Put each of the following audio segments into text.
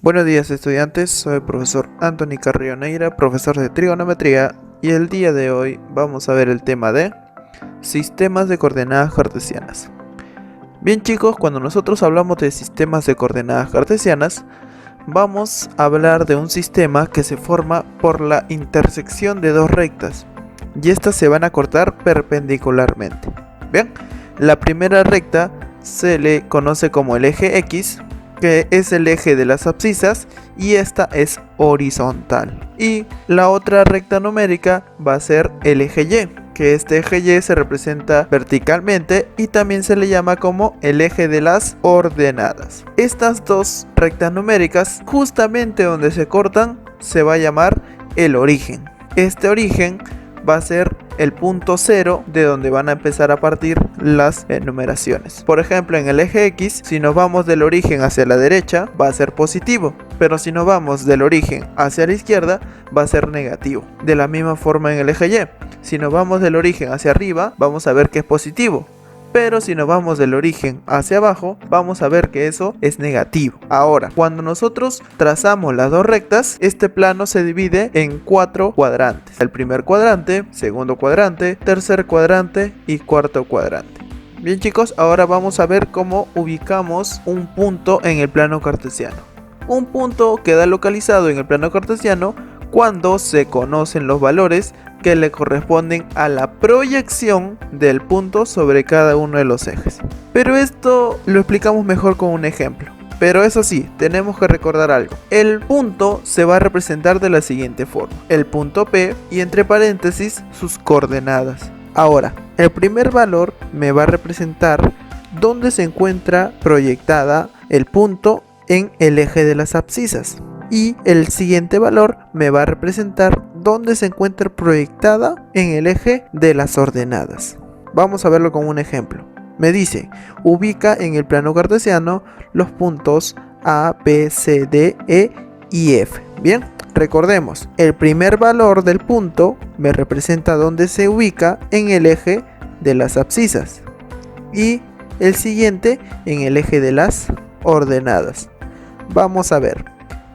Buenos días estudiantes, soy el profesor Anthony Carrillo Neira, profesor de trigonometría, y el día de hoy vamos a ver el tema de sistemas de coordenadas cartesianas. Bien chicos, cuando nosotros hablamos de sistemas de coordenadas cartesianas, vamos a hablar de un sistema que se forma por la intersección de dos rectas, y estas se van a cortar perpendicularmente. Bien, la primera recta se le conoce como el eje X, que es el eje de las abscisas, y esta es horizontal. Y la otra recta numérica va a ser el eje Y, que este eje Y se representa verticalmente y también se le llama como el eje de las ordenadas. Estas dos rectas numéricas, justamente donde se cortan, se va a llamar el origen. Este origen va a ser el punto 0 de donde van a empezar a partir las numeraciones. Por ejemplo, en el eje X, si nos vamos del origen hacia la derecha, va a ser positivo, pero si nos vamos del origen hacia la izquierda, va a ser negativo. De la misma forma en el eje Y, si nos vamos del origen hacia arriba, vamos a ver que es positivo, pero si nos vamos del origen hacia abajo, vamos a ver que eso es negativo. Ahora, cuando nosotros trazamos las dos rectas, este plano se divide en 4 cuadrantes. El primer cuadrante, segundo cuadrante, tercer cuadrante y cuarto cuadrante. Bien chicos, ahora vamos a ver cómo ubicamos un punto en el plano cartesiano. Un punto queda localizado en el plano cartesiano cuando se conocen los valores que le corresponden a la proyección del punto sobre cada uno de los ejes. Pero esto lo explicamos mejor con un ejemplo. Pero eso sí, tenemos que recordar algo. El punto se va a representar de la siguiente forma: el punto P y entre paréntesis sus coordenadas. Ahora, el primer valor me va a representar dónde se encuentra proyectada el punto en el eje de las abscisas. Y el siguiente valor me va a representar dónde se encuentra proyectada en el eje de las ordenadas. Vamos a verlo con un ejemplo. Me dice, ubica en el plano cartesiano los puntos A, B, C, D, E y F. Bien, recordemos, el primer valor del punto me representa dónde se ubica en el eje de las abscisas. Y el siguiente en el eje de las ordenadas. Vamos a ver.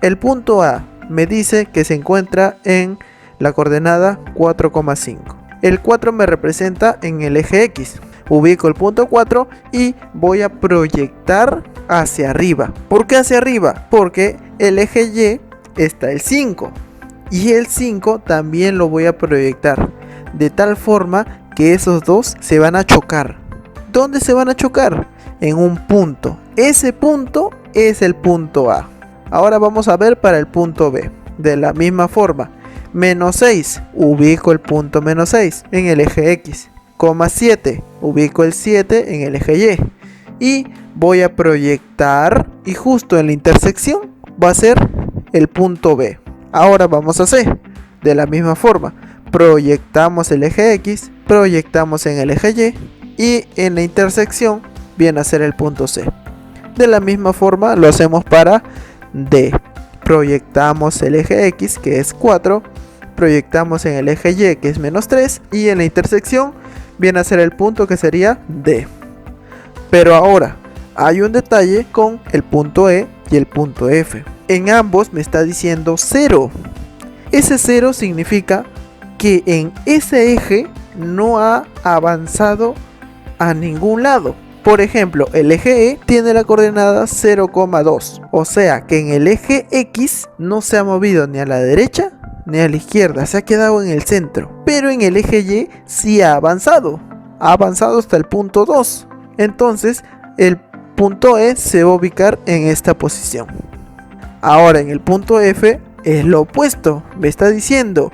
El punto A me dice que se encuentra en la coordenada 4,5. El 4 me representa en el eje X. Ubico el punto 4 y voy a proyectar hacia arriba. ¿Por qué hacia arriba? Porque el eje Y está el 5. Y el 5 también lo voy a proyectar. De tal forma que esos dos se van a chocar. ¿Dónde se van a chocar? En un punto. Ese punto es el punto A. Ahora vamos a ver para el punto B. De la misma forma, menos 6, ubico el punto menos 6 en el eje X. 7, ubico el 7 en el eje Y. Y voy a proyectar y justo en la intersección va a ser el punto B. Ahora vamos a C. De la misma forma, proyectamos el eje X, proyectamos en el eje Y en la intersección viene a ser el punto C. De la misma forma lo hacemos para D. Proyectamos el eje X, que es 4, proyectamos en el eje Y, que es menos 3, y en la intersección viene a ser el punto que sería D. Pero ahora hay un detalle con el punto E y el punto F. En ambos me está diciendo 0. Ese 0 significa que en ese eje no ha avanzado a ningún lado. Por ejemplo, el eje E tiene la coordenada 0,2. O sea que en el eje X no se ha movido ni a la derecha ni a la izquierda. Se ha quedado en el centro. Pero en el eje Y sí ha avanzado. Ha avanzado hasta el punto 2. Entonces el punto E se va a ubicar en esta posición. Ahora en el punto F es lo opuesto. Me está diciendo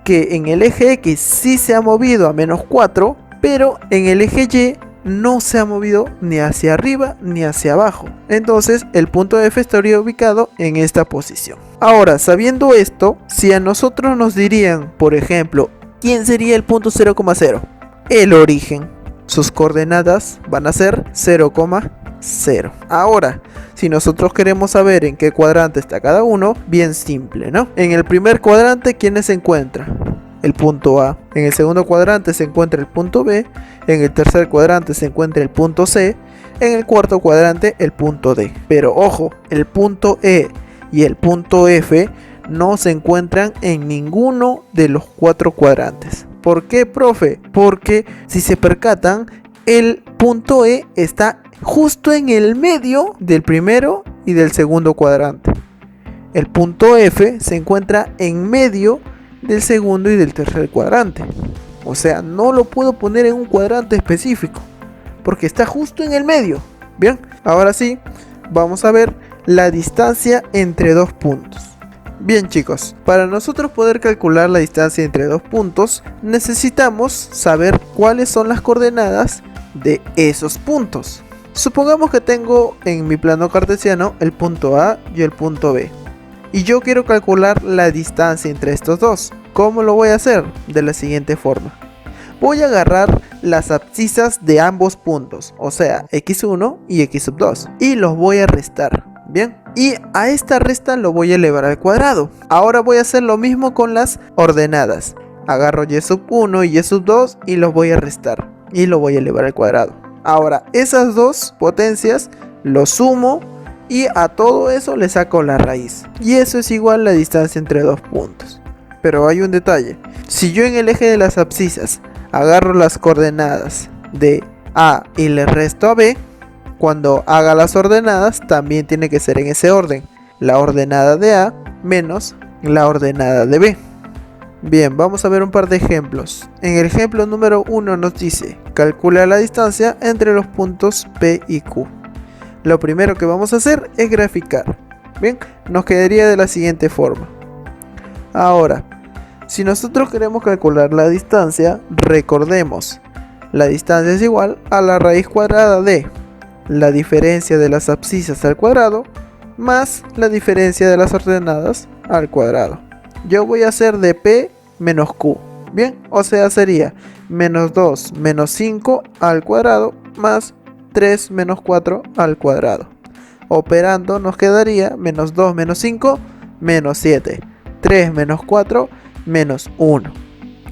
que en el eje X sí se ha movido a menos 4. Pero en el eje Y no se ha movido ni hacia arriba ni hacia abajo. Entonces el punto F estaría ubicado en esta posición. Ahora, sabiendo esto, si a nosotros nos dirían, por ejemplo, ¿quién sería el punto 0,0? El origen. Sus coordenadas van a ser 0,0. Ahora, si nosotros queremos saber en qué cuadrante está cada uno, bien simple, ¿no? En el primer cuadrante, ¿quiénes se encuentran? El punto A. En el segundo cuadrante se encuentra el punto B. En el tercer cuadrante se encuentra el punto C. En el cuarto cuadrante el punto D. Pero ojo, el punto E y el punto F no se encuentran en ninguno de los 4 cuadrantes. ¿Por qué, profe? Porque si se percatan, el punto E está justo en el medio del primero y del segundo cuadrante. El punto F se encuentra en medio del segundo y del tercer cuadrante. O sea, no lo puedo poner en un cuadrante específico, porque está justo en el medio. Bien, ahora sí, vamos a ver la distancia entre dos puntos. Bien chicos, para nosotros poder calcular la distancia entre dos puntos, necesitamos saber cuáles son las coordenadas de esos puntos. Supongamos que tengo en mi plano cartesiano el punto A y el punto B, y yo quiero calcular la distancia entre estos dos. ¿Cómo lo voy a hacer? De la siguiente forma. Voy a agarrar las abscisas de ambos puntos, o sea, x1 y x2, y los voy a restar. Bien, y a esta resta lo voy a elevar al cuadrado. Ahora voy a hacer lo mismo con las ordenadas. Agarro y1 y y2 y los voy a restar, y lo voy a elevar al cuadrado. Ahora, esas dos potencias lo sumo y a todo eso le saco la raíz. Y eso es igual a la distancia entre dos puntos. Pero hay un detalle. Si yo en el eje de las abscisas agarro las coordenadas de A y le resto a B, cuando haga las ordenadas también tiene que ser en ese orden. La ordenada de A menos la ordenada de B. Bien, vamos a ver un par de ejemplos. En el ejemplo número 1 nos dice: calcula la distancia entre los puntos P y Q. Lo primero que vamos a hacer es graficar. Bien, nos quedaría de la siguiente forma. Ahora, si nosotros queremos calcular la distancia, recordemos, la distancia es igual a la raíz cuadrada de la diferencia de las abscisas al cuadrado más la diferencia de las ordenadas al cuadrado. Yo voy a hacer de P menos Q. Bien, o sea, sería menos 2 menos 5 al cuadrado más 3 menos 4 al cuadrado. Operando nos quedaría menos 2 menos 5 menos 7. 3 menos 4 menos 1.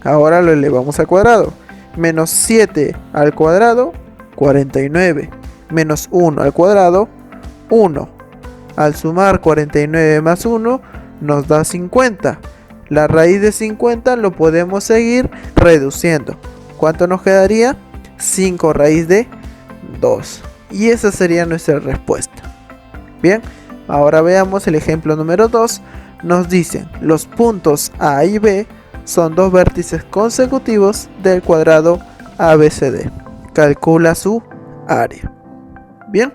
Ahora lo elevamos al cuadrado. Menos 7 al cuadrado, 49. Menos 1 al cuadrado, 1. Al sumar 49 más 1 nos da 50. La raíz de 50 lo podemos seguir reduciendo. ¿Cuánto nos quedaría? 5 raíz de 2. Y esa sería nuestra respuesta. Bien, ahora veamos el ejemplo número 2. Nos dicen: los puntos A y B son dos vértices consecutivos del cuadrado ABCD. Calcula su área. Bien,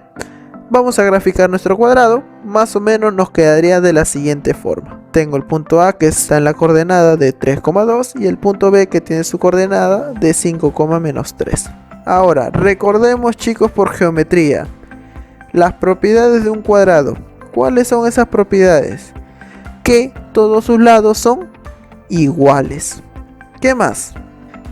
vamos a graficar nuestro cuadrado. Más o menos nos quedaría de la siguiente forma. Tengo el punto A que está en la coordenada de 3,2 y el punto B que tiene su coordenada de 5,-3. Ahora, recordemos chicos por geometría las propiedades de un cuadrado. ¿Cuáles son esas propiedades? Que todos sus lados son iguales. ¿Qué más?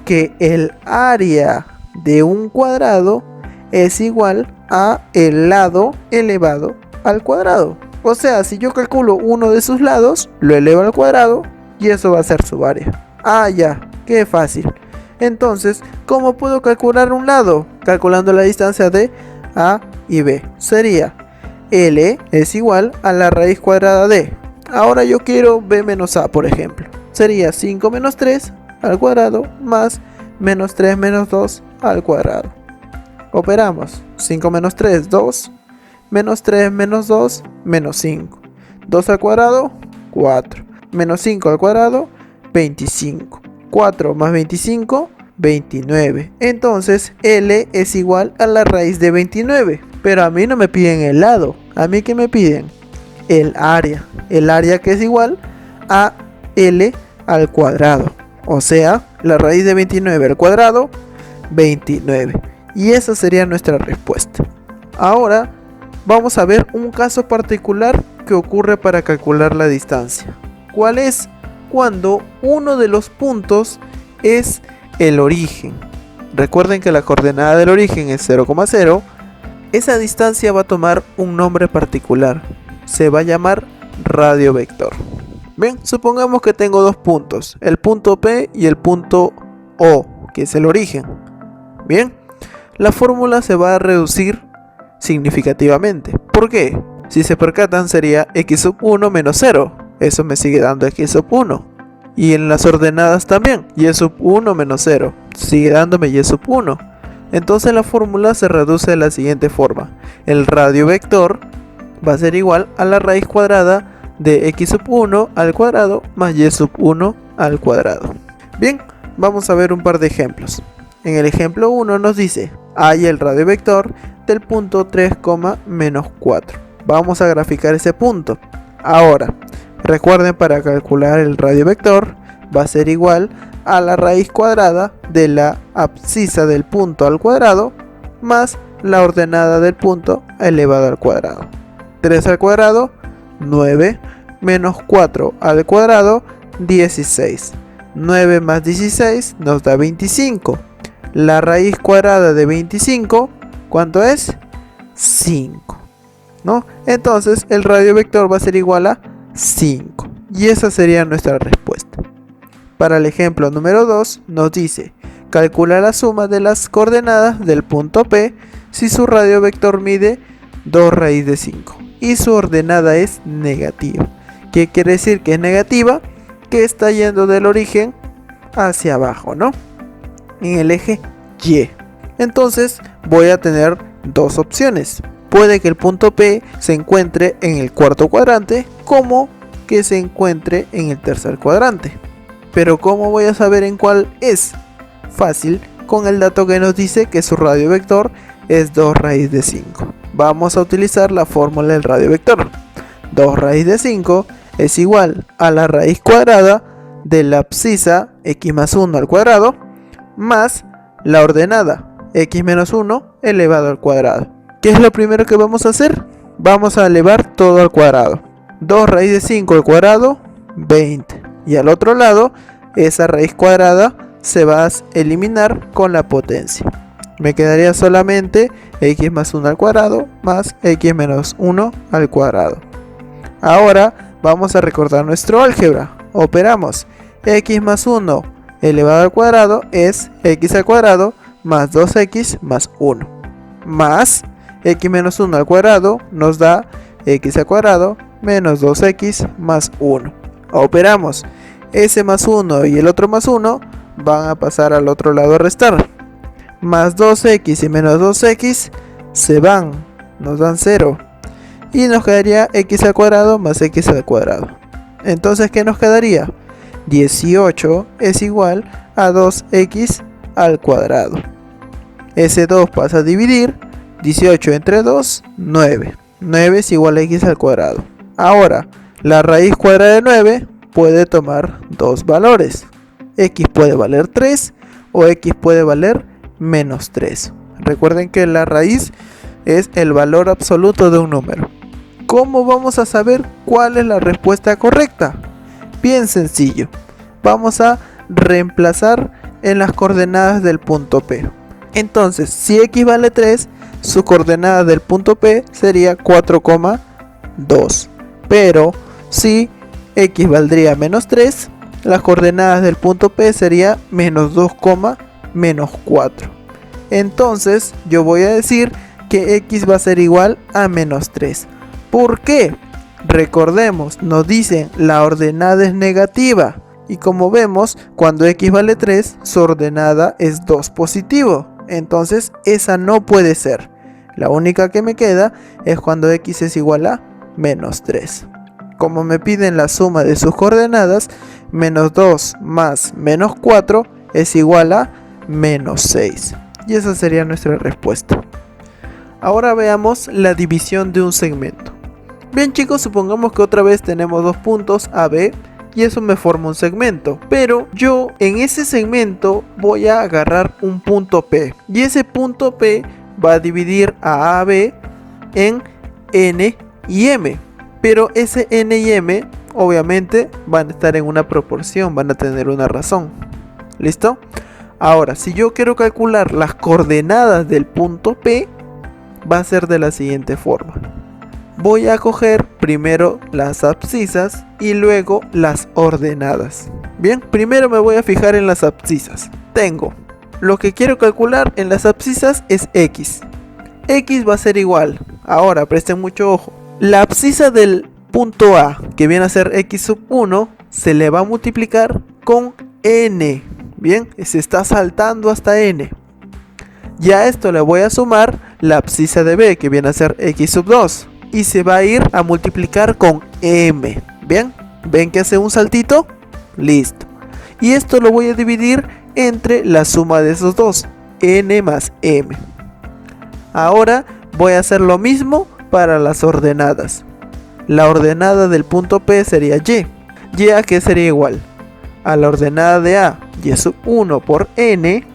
Que el área de un cuadrado es igual a el lado elevado al cuadrado. O sea, si yo calculo uno de sus lados, lo elevo al cuadrado y eso va a ser su área. Ah, ya, qué fácil. Entonces, ¿cómo puedo calcular un lado? Calculando la distancia de A y B. Sería L es igual a la raíz cuadrada de. Ahora yo quiero B menos A, por ejemplo. Sería 5 menos 3 al cuadrado más menos 3 menos 2 al cuadrado. Operamos. 5 menos 3, 2. Menos 3 menos 2, menos 5. 2 al cuadrado, 4. Menos 5 al cuadrado, 25. 4 más 25, 29. Entonces L es igual a la raíz de 29. Pero a mí no me piden el lado. ¿A mí qué me piden? El área. El área que es igual a L al cuadrado. O sea, la raíz de 29 al cuadrado, 29. Y esa sería nuestra respuesta. Ahora vamos a ver un caso particular que ocurre para calcular la distancia. ¿Cuál es? Cuando uno de los puntos es el origen. Recuerden que la coordenada del origen es 0,0. Esa distancia va a tomar un nombre particular. Se va a llamar radio vector. Bien, supongamos que tengo dos puntos, el punto P y el punto O, que es el origen. Bien, la fórmula se va a reducir significativamente. ¿Por qué? Si se percatan sería x sub 1 menos 0. Eso me sigue dando x sub 1. Y en las ordenadas también, y sub 1 menos 0. Sigue dándome y sub 1. Entonces la fórmula se reduce de la siguiente forma. El radio vector va a ser igual a la raíz cuadrada de x sub 1 al cuadrado más y sub 1 al cuadrado. Bien, vamos a ver un par de ejemplos. En el ejemplo 1 nos dice, halla el radio vector del punto 3, menos 4. Vamos a graficar ese punto. Ahora, recuerden, para calcular el radio vector va a ser igual a la raíz cuadrada de la abscisa del punto al cuadrado más la ordenada del punto elevado al cuadrado. 3 al cuadrado, 9, menos 4 al cuadrado, 16. 9 más 16 nos da 25. La raíz cuadrada de 25, ¿cuánto es? 5, ¿no? Entonces el radio vector va a ser igual a 5. Y esa sería nuestra respuesta. Para el ejemplo número 2 nos dice, calcula la suma de las coordenadas del punto P si su radio vector mide 2 raíz de 5 y su ordenada es negativa. ¿Qué quiere decir que es negativa? Que está yendo del origen hacia abajo, ¿no? En el eje Y. Entonces voy a tener dos opciones. Puede que el punto P se encuentre en el cuarto cuadrante, como que se encuentre en el tercer cuadrante. Pero ¿cómo voy a saber en cuál es? Fácil, con el dato que nos dice que su radio vector es 2 raíz de 5. Vamos a utilizar la fórmula del radio vector. 2 raíz de 5 es igual a la raíz cuadrada de la abscisa x más 1 al cuadrado más la ordenada x menos 1 elevado al cuadrado. ¿Qué es lo primero que vamos a hacer? Vamos a elevar todo al cuadrado. 2 raíz de 5 al cuadrado, 20. Y al otro lado, esa raíz cuadrada se va a eliminar con la potencia. Me quedaría solamente x más 1 al cuadrado más x menos 1 al cuadrado. Ahora vamos a recordar nuestro álgebra. Operamos x más 1 elevado al cuadrado es x al cuadrado más 2x más 1. Más x menos 1 al cuadrado nos da x al cuadrado menos 2x más 1. Operamos ese más 1 y el otro más 1 van a pasar al otro lado a restar. Más 2x y menos 2x se van, nos dan 0. Y nos quedaría x al cuadrado más x al cuadrado. Entonces, ¿qué nos quedaría? 18 es igual a 2x al cuadrado. Ese 2 pasa a dividir. 18 entre 2, 9. 9 es igual a x al cuadrado. Ahora, la raíz cuadrada de 9 puede tomar dos valores. X puede valer 3 o x puede valer menos 3. Recuerden que la raíz es el valor absoluto de un número. ¿Cómo vamos a saber cuál es la respuesta correcta? Bien sencillo. Vamos a reemplazar en las coordenadas del punto P. Entonces, si x vale 3, su coordenada del punto P sería 4,2. Pero si x valdría menos 3, las coordenadas del punto P sería menos 2, menos 4. Entonces yo voy a decir que x va a ser igual a menos 3. ¿Por qué? Recordemos, nos dicen la ordenada es negativa. Y como vemos, cuando x vale 3, su ordenada es 2 positivo. Entonces esa no puede ser. La única que me queda es cuando x es igual a menos 3. Como me piden la suma de sus coordenadas, menos 2 más menos 4 es igual a menos 6. Y esa sería nuestra respuesta. Ahora veamos la división de un segmento. Bien chicos, supongamos que otra vez tenemos dos puntos A, B, y eso me forma un segmento. Pero yo en ese segmento voy a agarrar un punto P. Y ese punto P va a dividir a B en N y M. Pero ese N y M obviamente van a estar en una proporción, van a tener una razón. ¿Listo? Ahora, si yo quiero calcular las coordenadas del punto P, va a ser de la siguiente forma. Voy a coger primero las abscisas y luego las ordenadas. Bien, primero me voy a fijar en las abscisas. Tengo lo que quiero calcular en las abscisas es x. X va a ser igual, ahora presten mucho ojo, La abscisa del punto A, que viene a ser x sub 1, se le va a multiplicar con n. Bien, se está saltando hasta n. Ya a esto le voy a sumar la abscisa de B, que viene a ser x sub 2. Y se va a ir a multiplicar con m. Bien, ¿ven que hace un saltito? Listo. Y esto lo voy a dividir entre la suma de esos dos, n más m. Ahora voy a hacer lo mismo para las ordenadas. La ordenada del punto P sería y. ¿Y a qué sería igual? A la ordenada de A, y sub 1 por n,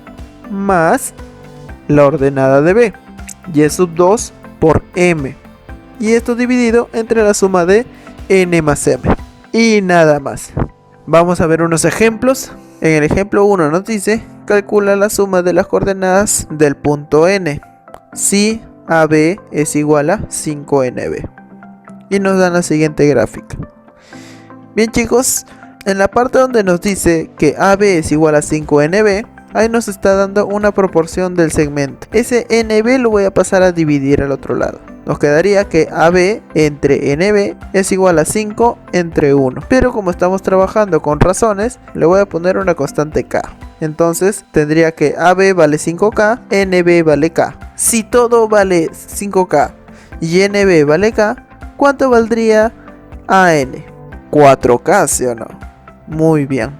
más la ordenada de B, y sub 2 por m. Y esto dividido entre la suma de n más m. Y nada más. Vamos a ver unos ejemplos. En el ejemplo 1 nos dice: calcula la suma de las coordenadas del punto n si AB es igual a 5NB. Y nos dan la siguiente gráfica. Bien chicos, en la parte donde nos dice que AB es igual a 5NB, ahí nos está dando una proporción del segmento. Ese NB lo voy a pasar a dividir al otro lado. Nos quedaría que AB entre NB es igual a 5 entre 1. Pero como estamos trabajando con razones, le voy a poner una constante K. Entonces tendría que AB vale 5K, NB vale K. Si todo vale 5K y NB vale K, ¿cuánto valdría AN? 4K, ¿sí o no? Muy bien.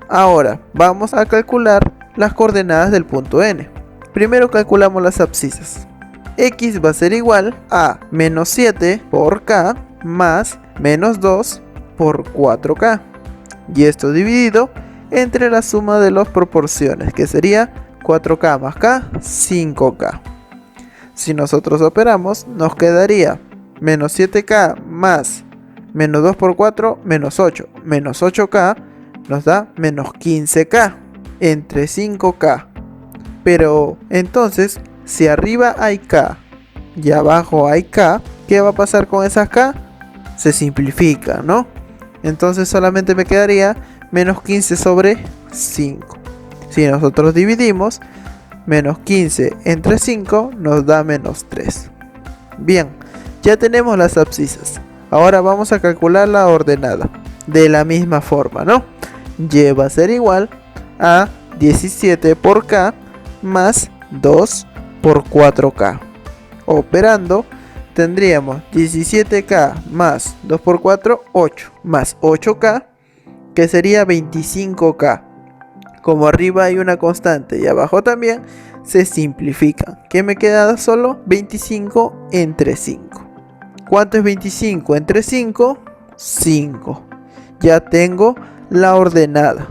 Ahora vamos a calcular las coordenadas del punto N. Primero calculamos las abscisas. X va a ser igual a menos 7 por K más menos 2 por 4K. Y esto dividido entre la suma de las proporciones, que sería 4K más K, 5K. Si nosotros operamos, nos quedaría menos 7K más menos 2 por 4, menos 8. Menos 8K nos da menos 15K entre 5K. Pero entonces, si arriba hay K y abajo hay K, ¿qué va a pasar con esas K? Se simplifica, ¿no? Entonces solamente me quedaría menos 15 sobre 5. Si nosotros dividimos, menos 15 entre 5 nos da menos 3. Bien, ya tenemos las abscisas. Ahora vamos a calcular la ordenada. De la misma forma, ¿no? Y va a ser igual a 17 por K más 2 por 4K. Operando, tendríamos 17K más 2 por 4, 8. Más 8K, que sería 25K. Como arriba hay una constante y abajo también, se simplifican. ¿Qué me queda solo? 25 entre 5. ¿Cuánto es 25 entre 5? 5. Ya tengo la ordenada.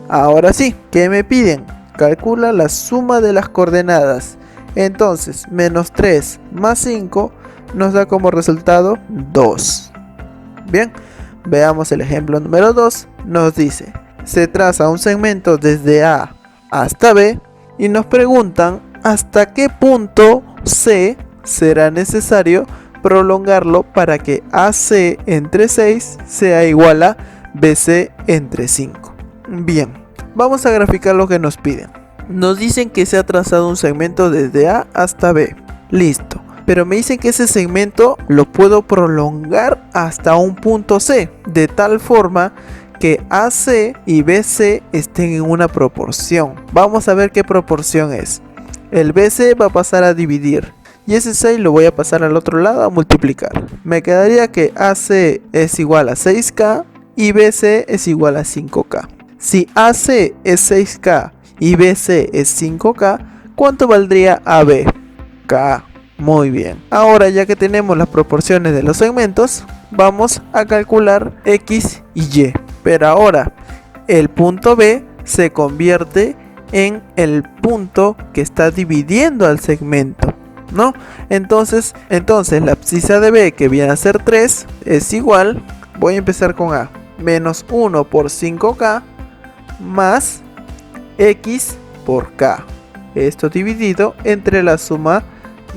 Ahora sí, ¿qué me piden? Calcula la suma de las coordenadas. Entonces, menos 3 más 5 nos da como resultado 2. Bien, veamos el ejemplo número 2. Nos dice: se traza un segmento desde A hasta B y nos preguntan hasta qué punto C será necesario prolongarlo para que AC entre 6 sea igual a BC entre 5. Bien, vamos a graficar lo que nos piden. Nos dicen que se ha trazado un segmento desde A hasta B. Listo. Pero me dicen que ese segmento lo puedo prolongar hasta un punto C, de tal forma que AC y BC estén en una proporción. Vamos a ver qué proporción es. El BC va a pasar a dividir y ese 6 lo voy a pasar al otro lado a multiplicar. Me quedaría que AC es igual a 6K y BC es igual a 5K. Si AC es 6K y BC es 5K, ¿cuánto valdría AB? K. Muy bien. Ahora, ya que tenemos las proporciones de los segmentos, vamos a calcular X y Y. Pero ahora, el punto B se convierte en el punto que está dividiendo al segmento, ¿no? Entonces la abscisa de B, que viene a ser 3, es igual, voy a empezar con A, menos 1 por 5K más X por K. Esto dividido entre la suma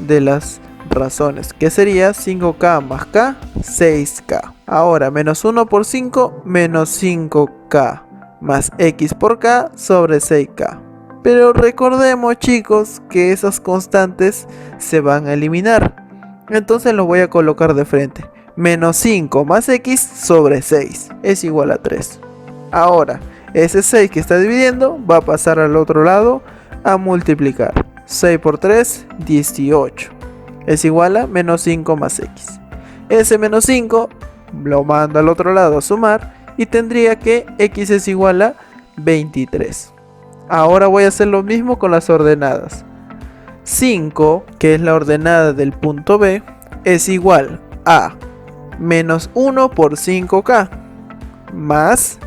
de las razones, que sería 5K más K, 6K. Ahora, menos 1 por 5, menos 5K, más X por K sobre 6K. Pero recordemos, chicos, que esas constantes se van a eliminar. Entonces lo voy a colocar de frente. Menos 5 más x sobre 6 es igual a 3. Ahora, ese 6 que está dividiendo va a pasar al otro lado a multiplicar. 6 por 3, 18. Es igual a menos 5 más x. Ese menos 5 lo mando al otro lado a sumar y tendría que x es igual a 23. Ahora voy a hacer lo mismo con las ordenadas. 5, que es la ordenada del punto B, es igual a menos 1 por 5k más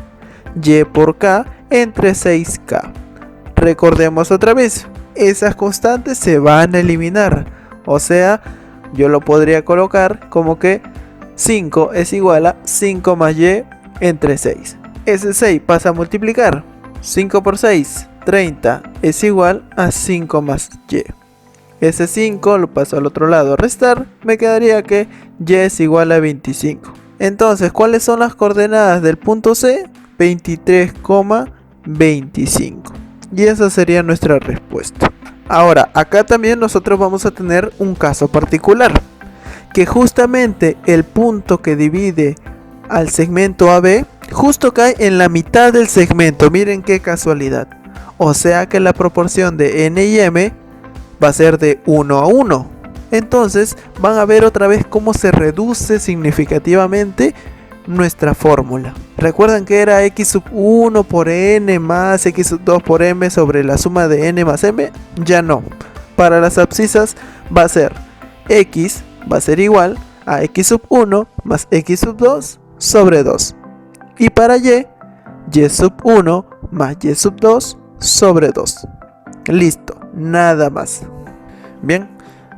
y por k entre 6k. Recordemos otra vez, esas constantes se van a eliminar. O sea, yo lo podría colocar como que 5 es igual a 5 más y entre 6. Ese 6 pasa a multiplicar. 5 por 6, 30 es igual a 5 más y. Ese 5 lo paso al otro lado a restar, me quedaría que y es igual a 25. Entonces, ¿cuáles son las coordenadas del punto C? 23,25. Y esa sería nuestra respuesta. Ahora, acá también nosotros vamos a tener un caso particular, que justamente el punto que divide al segmento AB justo cae en la mitad del segmento. Miren qué casualidad. O sea que la proporción de n y m va a ser de 1 a 1. Entonces van a ver otra vez cómo se reduce significativamente nuestra fórmula. ¿Recuerdan que era x sub 1 por n más x sub 2 por m sobre la suma de n más m? Ya no. Para las abscisas va a ser x va a ser igual a x sub 1 más x sub 2 sobre 2. Y para y sub 1 más y sub 2 sobre 2. Listo, nada más. Bien,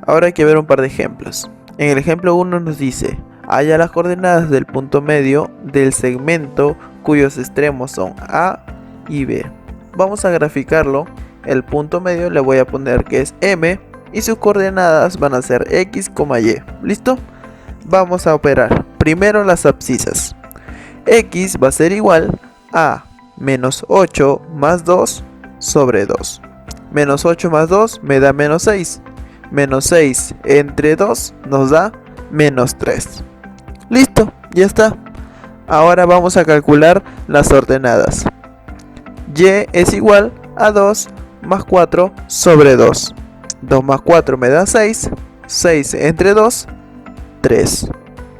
ahora hay que ver un par de ejemplos. En el ejemplo 1 nos dice: halla las coordenadas del punto medio del segmento cuyos extremos son A y B. Vamos a graficarlo. El punto medio le voy a poner que es M y sus coordenadas van a ser X, Y. ¿Listo? Vamos a operar primero las abscisas. X va a ser igual a menos 8 más 2 sobre 2. Menos 8 más 2 me da menos 6. Menos 6 entre 2 nos da menos 3. Listo, ya está. Ahora vamos a calcular las ordenadas. Y es igual a 2 más 4 sobre 2. 2 más 4 me da 6. 6 entre 2, 3.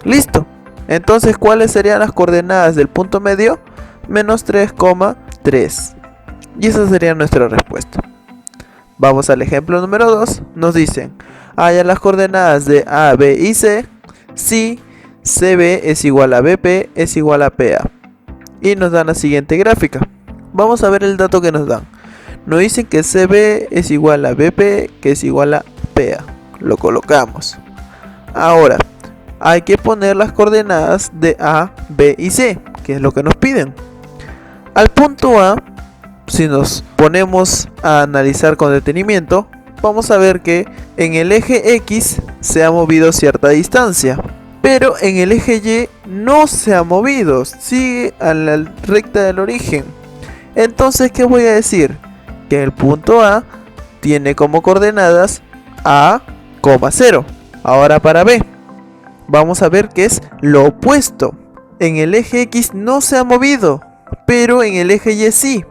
Listo. Entonces, ¿cuáles serían las coordenadas del punto medio? Menos 3,3. Y esa sería nuestra respuesta. Vamos al ejemplo número 2. Nos dicen: halla las coordenadas de A, B y C si CB es igual a BP es igual a PA. Y nos dan la siguiente gráfica. Vamos a ver el dato que nos dan. Nos dicen que CB es igual a BP, que es igual a PA. Lo colocamos. Ahora, hay que poner las coordenadas de A, B y C, que es lo que nos piden. Al punto A, si nos ponemos a analizar con detenimiento, vamos a ver que en el eje X se ha movido cierta distancia, pero en el eje Y no se ha movido, sigue a la recta del origen. Entonces, ¿qué voy a decir? Que el punto A tiene como coordenadas A, 0. Ahora para B, vamos a ver que es lo opuesto. En el eje X no se ha movido, pero en el eje Y sí.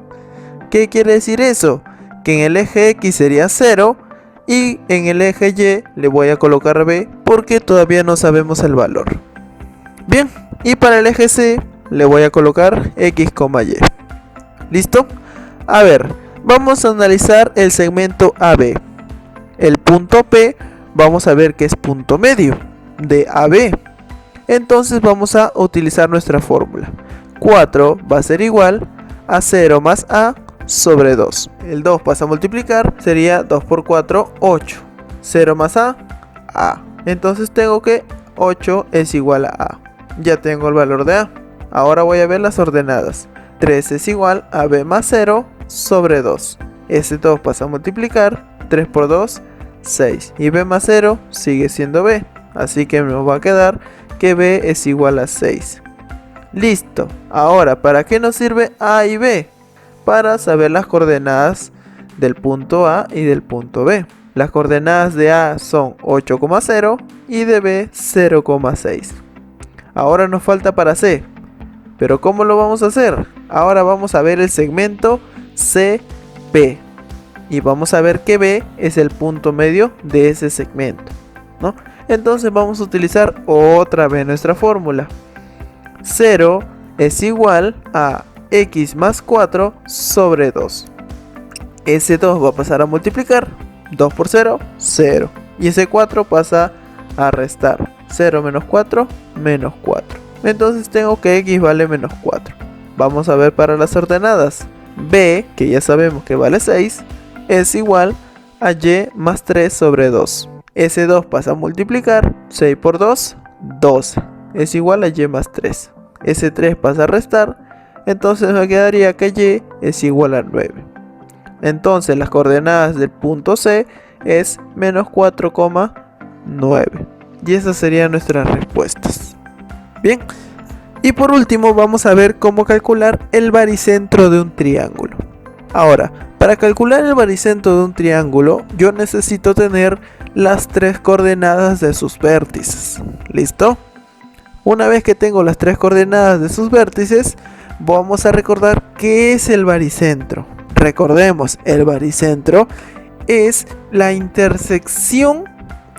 ¿Qué quiere decir eso? Que en el eje X sería 0 y en el eje Y le voy a colocar B porque todavía no sabemos el valor. Bien, y para el eje C le voy a colocar X, Y. ¿Listo? A ver, vamos a analizar el segmento AB. El punto P vamos a ver que es punto medio de AB. Entonces vamos a utilizar nuestra fórmula. 4 va a ser igual a 0 más A sobre 2. El 2 pasa a multiplicar, sería 2 por 4, 8. 0 más A, A. Entonces tengo que 8 es igual a A. Ya tengo el valor de A. Ahora voy a ver las ordenadas. 3 es igual a B más 0 sobre 2. Ese 2 pasa a multiplicar, 3 por 2, 6. Y B más 0 sigue siendo B. Así que nos va a quedar que B es igual a 6. Listo. Ahora, ¿para qué nos sirve A y B? Para saber las coordenadas del punto A y del punto B. Las coordenadas de A son 8,0 y de B 0,6. Ahora nos falta para C. Pero ¿cómo lo vamos a hacer? Ahora vamos a ver el segmento CP. Y vamos a ver que B es el punto medio de ese segmento, ¿no? Entonces vamos a utilizar otra vez nuestra fórmula. 0 es igual a x más 4 sobre 2. Ese 2 va a pasar a multiplicar. 2 por 0, 0. Y ese 4 pasa a restar. 0 menos 4, menos 4. Entonces tengo que x vale menos 4. Vamos a ver para las ordenadas. B, que ya sabemos que vale 6, es igual a y más 3 sobre 2. Ese 2 pasa a multiplicar. 6 por 2, 12. Es igual a y más 3. Ese 3 pasa a restar. Entonces me quedaría que y es igual a 9. Entonces las coordenadas del punto C es menos 4,9. Y esas serían nuestras respuestas. Bien. Y por último vamos a ver cómo calcular el baricentro de un triángulo. Ahora, para calcular el baricentro de un triángulo, yo necesito tener las 3 coordenadas de sus vértices. ¿Listo? Una vez que tengo las 3 coordenadas de sus vértices, vamos a recordar qué es el baricentro. Recordemos, el baricentro es la intersección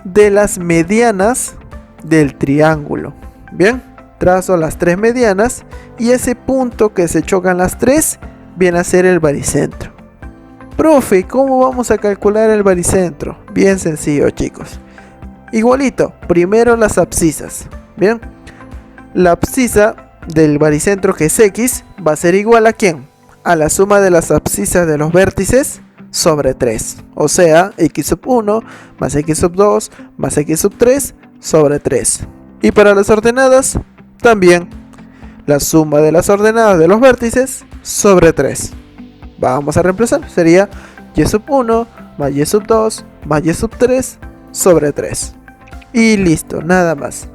de las medianas del triángulo. Bien, trazo las 3 medianas y ese punto que se chocan las 3 viene a ser el baricentro. Profe, ¿cómo vamos a calcular el baricentro? Bien sencillo, chicos. Igualito, primero las abscisas. Bien, la abscisa del baricentro, que es x, va a ser igual a ¿quién? A la suma de las abscisas de los vértices sobre 3. O sea, x sub 1 más x sub 2 más x sub 3 sobre 3. Y para las ordenadas, también la suma de las ordenadas de los vértices sobre 3. Vamos a reemplazar, sería y sub 1 más y sub 2 más y sub 3 sobre 3. Y listo, nada más.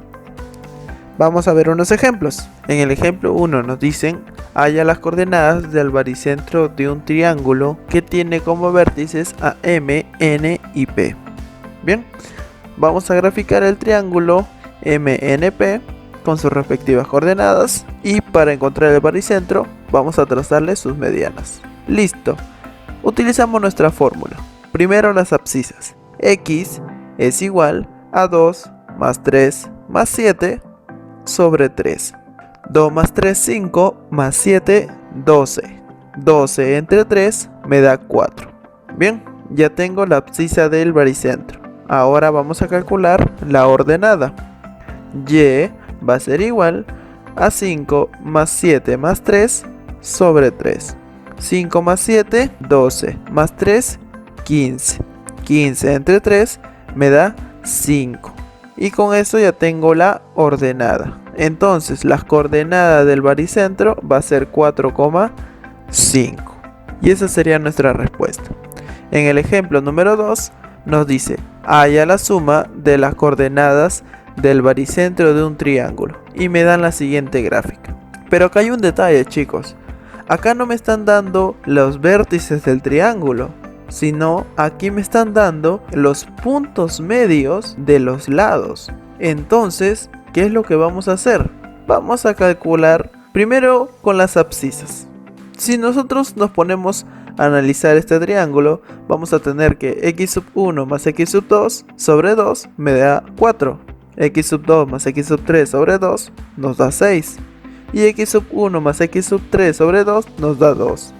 Vamos a ver unos ejemplos. En el ejemplo 1 nos dicen: halla las coordenadas del baricentro de un triángulo que tiene como vértices a M, N y P. Bien, vamos a graficar el triángulo MNP con sus respectivas coordenadas, y para encontrar el baricentro vamos a trazarle sus medianas. Listo, utilizamos nuestra fórmula. Primero las abscisas. X es igual a 2 más 3 más 7 sobre 3. 2 más 3, 5, más 7, 12. 12 entre 3 me da 4. Bien, ya tengo la abscisa del baricentro. Ahora vamos a calcular la ordenada. Y va a ser igual a 5 más 7 más 3 sobre 3. 5 más 7, 12, más 3, 15. 15 entre 3 me da 5. Y con eso ya tengo la ordenada. Entonces las coordenadas del baricentro va a ser 4,5. Y esa sería nuestra respuesta. En el ejemplo número 2 nos dice: halla la suma de las coordenadas del baricentro de un triángulo. Y me dan la siguiente gráfica. Pero acá hay un detalle, chicos. Acá no me están dando los vértices del triángulo, sino aquí me están dando los puntos medios de los lados. Entonces, ¿qué es lo que vamos a hacer? Vamos a calcular primero con las abscisas. Si nosotros nos ponemos a analizar este triángulo, vamos a tener que x sub 1 más x sub 2 sobre 2 me da 4. X sub 2 más x sub 3 sobre 2 nos da 6. Y x sub 1 más x sub 3 sobre 2 nos da 2.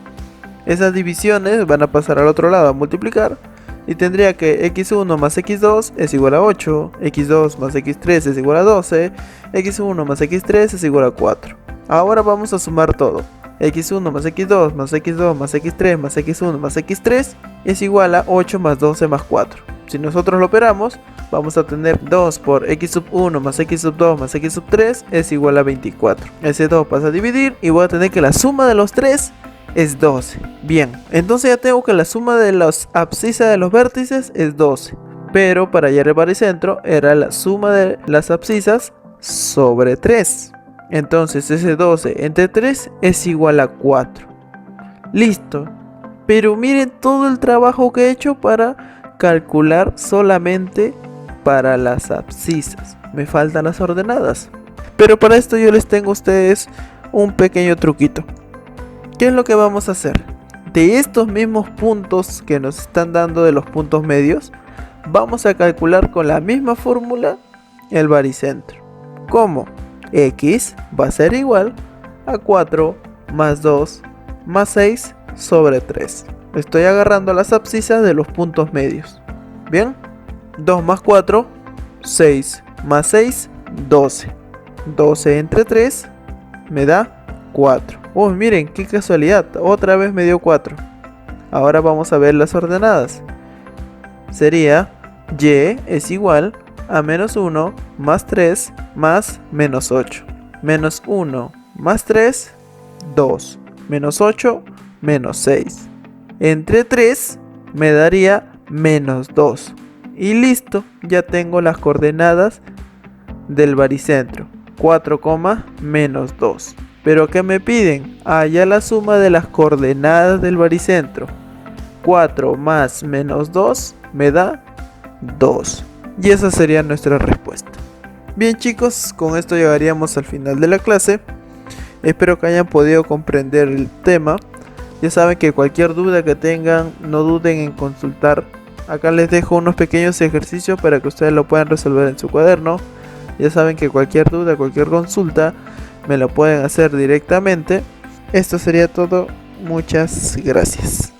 Esas divisiones van a pasar al otro lado a multiplicar. Y tendría que x1 más x2 es igual a 8. X2 más x3 es igual a 12. X1 más x3 es igual a 4. Ahora vamos a sumar todo. X1 más x2 más x2 más x3 más x1 más x3 es igual a 8 más 12 más 4. Si nosotros lo operamos, vamos a tener 2 por x sub 1 más x sub 2 más x sub 3 es igual a 24. Ese 2 pasa a dividir y voy a tener que la suma de los 3 es 12. Bien, entonces ya tengo que la suma de las abscisas de los vértices es 12. Pero para hallar el baricentro era la suma de las abscisas sobre 3. Entonces ese 12 entre 3 es igual a 4. Listo. Pero miren todo el trabajo que he hecho para calcular solamente para las abscisas. Me faltan las ordenadas. Pero para esto yo les tengo a ustedes un pequeño truquito. ¿Qué es lo que vamos a hacer? De estos mismos puntos que nos están dando de los puntos medios, vamos a calcular con la misma fórmula el baricentro. ¿Cómo? X va a ser igual a 4 más 2 más 6 sobre 3. Estoy agarrando las abscisas de los puntos medios. Bien, 2 más 4, 6 más 6, 12. 12 entre 3 me da 4. Oh, miren, qué casualidad, otra vez me dio 4. Ahora vamos a ver las ordenadas. Sería y es igual a menos 1 más 3 más menos 8. Menos 1 más 3, 2. Menos 8, menos 6. Entre 3 me daría menos 2. Y listo, ya tengo las coordenadas del baricentro. 4, menos 2. ¿Pero qué me piden? Ya la suma de las coordenadas del baricentro. 4 más menos 2 me da 2. Y esa sería nuestra respuesta. Bien chicos, con esto llegaríamos al final de la clase. Espero que hayan podido comprender el tema. Ya saben que cualquier duda que tengan, no duden en consultar. Acá les dejo unos pequeños ejercicios para que ustedes lo puedan resolver en su cuaderno. Ya saben que cualquier duda, cualquier consulta, me lo pueden hacer directamente. Esto sería todo. Muchas gracias.